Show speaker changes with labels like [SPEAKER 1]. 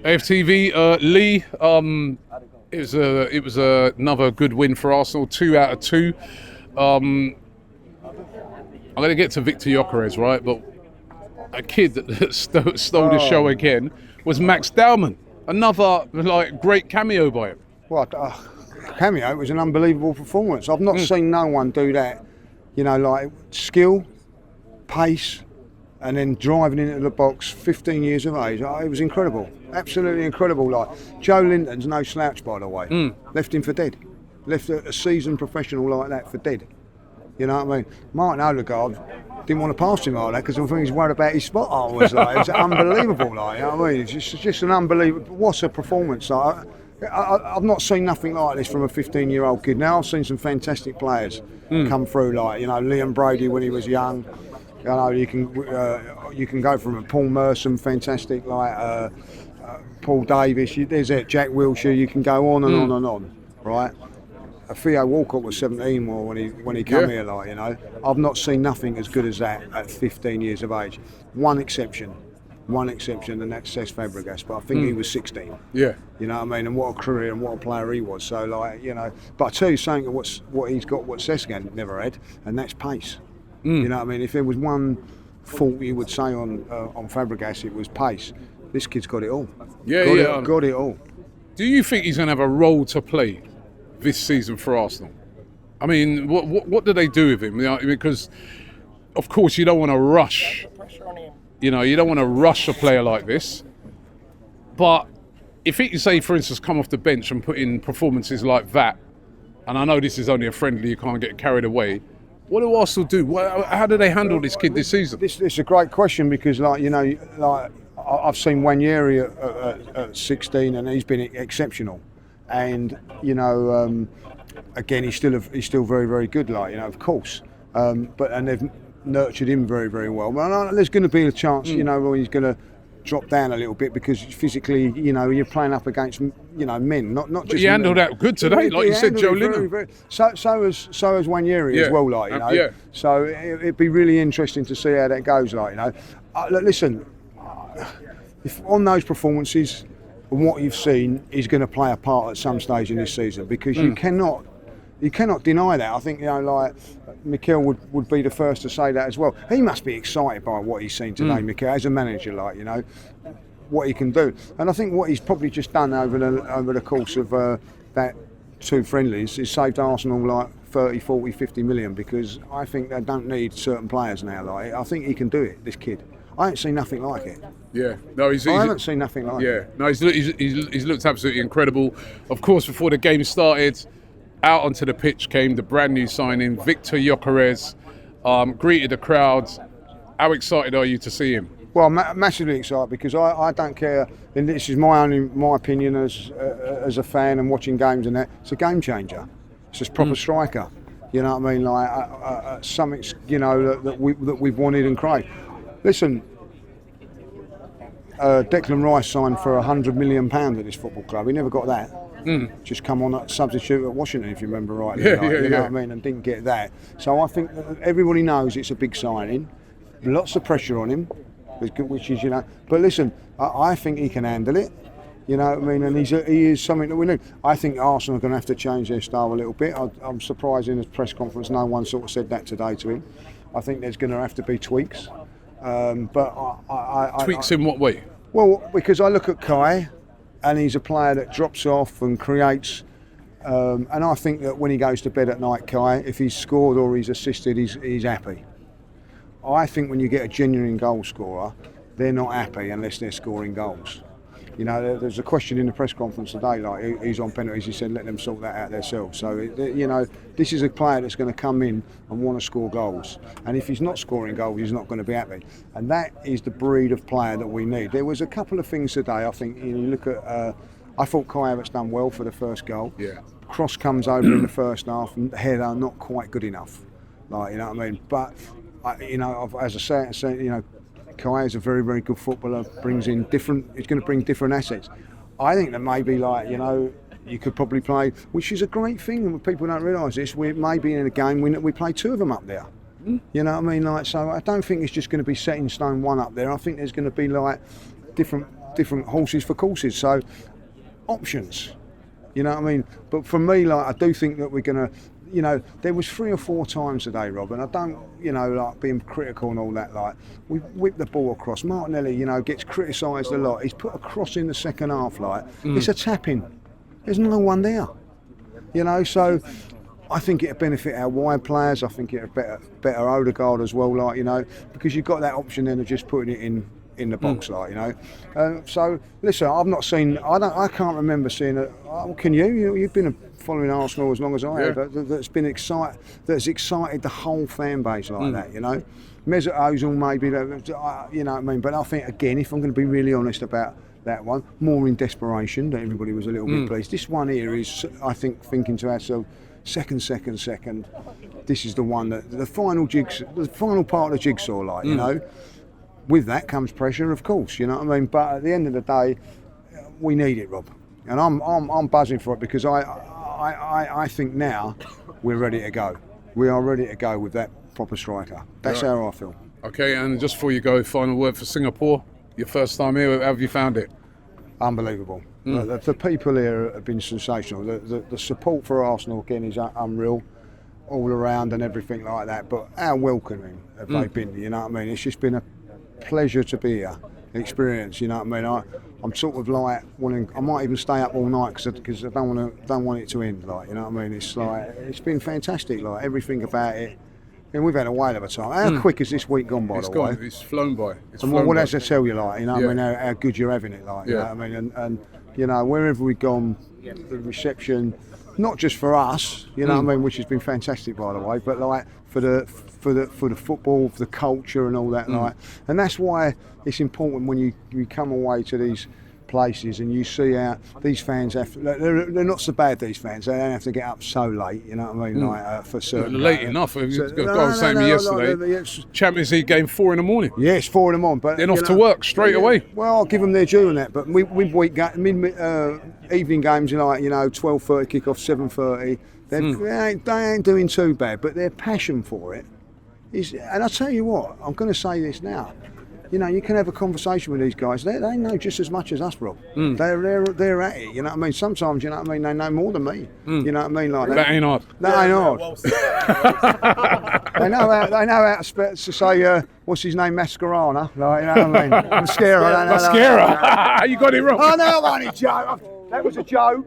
[SPEAKER 1] AFTV, Lee. It was another good win for Arsenal. 2 out of 2. I'm going to get to Victor Gyokeres, right? But a kid that stole the show again was Max Dowman. Another great cameo by him.
[SPEAKER 2] What cameo? It was an unbelievable performance. I've not seen no one do that. Skill, pace, and then driving into the box. 15 years of age. It was incredible. Absolutely incredible. Joe Linton's no slouch, by the way. Left him for dead. Left a seasoned professional like that for dead. You know what I mean? Martin Odegaard didn't want to pass him like that because I think he's worried about his spot. It was unbelievable. You know what I mean? It's just an unbelievable. What a performance! I've not seen nothing like this from a 15-year-old kid. Now I've seen some fantastic players come through, Liam Brady when he was young. You can go from a Paul Merson, fantastic, Paul Davis. There's Jack Wilshere. You can go on and on and on, right? Theo Walcott was 17 when he came here, I've not seen nothing as good as that at 15 years of age. One exception, and that's Cesc Fabregas, but I think he was 16.
[SPEAKER 1] Yeah.
[SPEAKER 2] You know what I mean? And what a career and what a player he was. So, but I tell you something, what he's got, what Cesc never had, and that's pace. You know what I mean? If there was one fault you would say on Fabregas, it was pace. This kid's got it all. Got it all.
[SPEAKER 1] Do you think he's going to have a role to play this season for Arsenal? I mean, what do they do with him? Because, of course, you don't want to rush. You don't want to rush a player like this. But if he can say, for instance, come off the bench and put in performances like that, and I know this is only a friendly, you can't get carried away. What do Arsenal do? How do they handle this kid this season?
[SPEAKER 2] This is a great question because, I've seen Wanyeri at 16 and he's been exceptional. And again, he's still very, very good. Of course, and they've nurtured him very, very well. But there's going to be a chance, when he's going to drop down a little bit because physically, you're playing up against, men, not just.
[SPEAKER 1] But you handled that good today, like you said, Joe Linton.
[SPEAKER 2] So has Wanyeri as well, So it'd be really interesting to see how that goes, listen, if on those performances. And what you've seen is going to play a part at some stage in this season because you cannot deny that. I think Mikel would be the first to say that as well. He must be excited by what he's seen today, Mikel, as a manager, what he can do. And I think what he's probably just done over the course of that 2 friendlies is saved Arsenal 30, 40, 50 million because I think they don't need certain players now. I think he can do it, this kid. I ain't seen nothing like it.
[SPEAKER 1] Yeah, no, I haven't
[SPEAKER 2] seen nothing like it.
[SPEAKER 1] Yeah, no, he's looked absolutely incredible. Of course, before the game started, out onto the pitch came the brand new signing, Victor Gyokeres, greeted the crowd. How excited are you to see him?
[SPEAKER 2] Well, massively excited because I don't care, and this is my opinion as a fan and watching games and that. It's a game changer. It's just proper striker. You know what I mean? Something that we've wanted and craved. Listen, Declan Rice signed for £100 million at this football club. He never got that. Just come on at substitute at Washington, if you remember rightly. You know what I mean? And didn't get that. So I think everybody knows it's a big signing. Lots of pressure on him, which is, But listen, I think he can handle it. You know what I mean? And he is something that we need. I think Arsenal are going to have to change their style a little bit. I'm surprised in his press conference no one sort of said that today to him. I think there's going to have to be tweaks.
[SPEAKER 1] Tweaks in what way?
[SPEAKER 2] Well, because I look at Kai and he's a player that drops off and creates and I think that when he goes to bed at night, Kai, if he's scored or he's assisted, he's happy. I think when you get a genuine goal scorer, they're not happy unless they're scoring goals. There's a question in the press conference today, who's on penalties. He said, let them sort that out themselves. So, this is a player that's going to come in and want to score goals. And if he's not scoring goals, he's not going to be happy. And that is the breed of player that we need. There was a couple of things today. I think you look at. I thought Kai Havertz done well for the first goal. Yeah. Cross comes over in the first half, and header not quite good enough. You know what I mean? But as I say, Kai is a very, very good footballer. He's going to bring different assets. I think that maybe you could probably play, which is a great thing, and people don't realise this. We may be in a game we play 2 of them up there. You know what I mean? So I don't think it's just going to be set in stone 1 up there. I think there's going to be different different horses for courses. So options, you know what I mean. But for me, like, I do think that we're gonna. You know, there was 3 or 4 times today, Rob, and I don't, you know, like being critical and all that. Like, we whipped the ball across. Martinelli, you know, gets criticised a lot. He's put a cross in the second half. Like, it's a tapping. There's no one there. You know, so I think it'd benefit our wide players. I think it'd better Odegaard as well. Like, you know, because you've got that option then of just putting it in the box, like, you know. So listen, I've not seen. I can't remember seeing it. Can you? You've been following Arsenal as long as I have. That's been excited the whole fan base like that. You know, Mesut Ozil maybe. You know what I mean. But I think again, if I'm going to be really honest about that one, more in desperation that everybody was a little bit pleased. This one here is, I think, thinking to ourselves, second. This is the one that the final part of the jigsaw, like, you know. With that comes pressure, of course, you know what I mean. But at the end of the day, we need it, Rob, and I'm buzzing for it because I think now we're ready to go. We are ready to go with that proper striker. That's how I feel.
[SPEAKER 1] Okay, and just before you go, final word for Singapore. Your first time here, how have you found it?
[SPEAKER 2] Unbelievable. The people here have been sensational. The support for Arsenal again is unreal, all around and everything like that. But how welcoming have they been? You know what I mean? It's just been a pleasure to be here, experience. You know what I mean? I'm sort of like wanting. I might even stay up all night because I don't want it to end. Like, you know what I mean? It's like it's been fantastic. Like, everything about it. And we've had a whale of a time. How quick has this week gone by the way?
[SPEAKER 1] It's flown by.
[SPEAKER 2] And what does it tell you, like, you know what I mean, how good you're having it, like, you know what I mean? And you know, wherever we've gone, the reception, not just for us, you know what I mean, which has been fantastic, by the way, but like for the football, for the culture and all that, like, and that's why it's important when you come away to these places and you see how these fans they're not so bad, these fans. They don't have to get up so late, you know what I mean, like, for certain
[SPEAKER 1] late enough. I was saying yesterday, Champions League game 4 in the morning.
[SPEAKER 2] Yes, 4 in the morning, but
[SPEAKER 1] then off to work straight away.
[SPEAKER 2] Well, I'll give them their due on that, but we evening games, like, you know, 12:30 kick off, 7:30. They ain't doing too bad, but their passion for it is. And I tell you what, I'm going to say this now. You know, you can have a conversation with these guys. They know just as much as us, Rob. They're at it. You know what I mean? Sometimes, you know what I mean, they know more than me. You know what I mean? Like
[SPEAKER 1] that ain't hard.
[SPEAKER 2] That ain't hard. They know how to say what's his name, Mascherano. Like, you know what I mean? Mascara.
[SPEAKER 1] You got it wrong.
[SPEAKER 2] Oh no, that was a joke.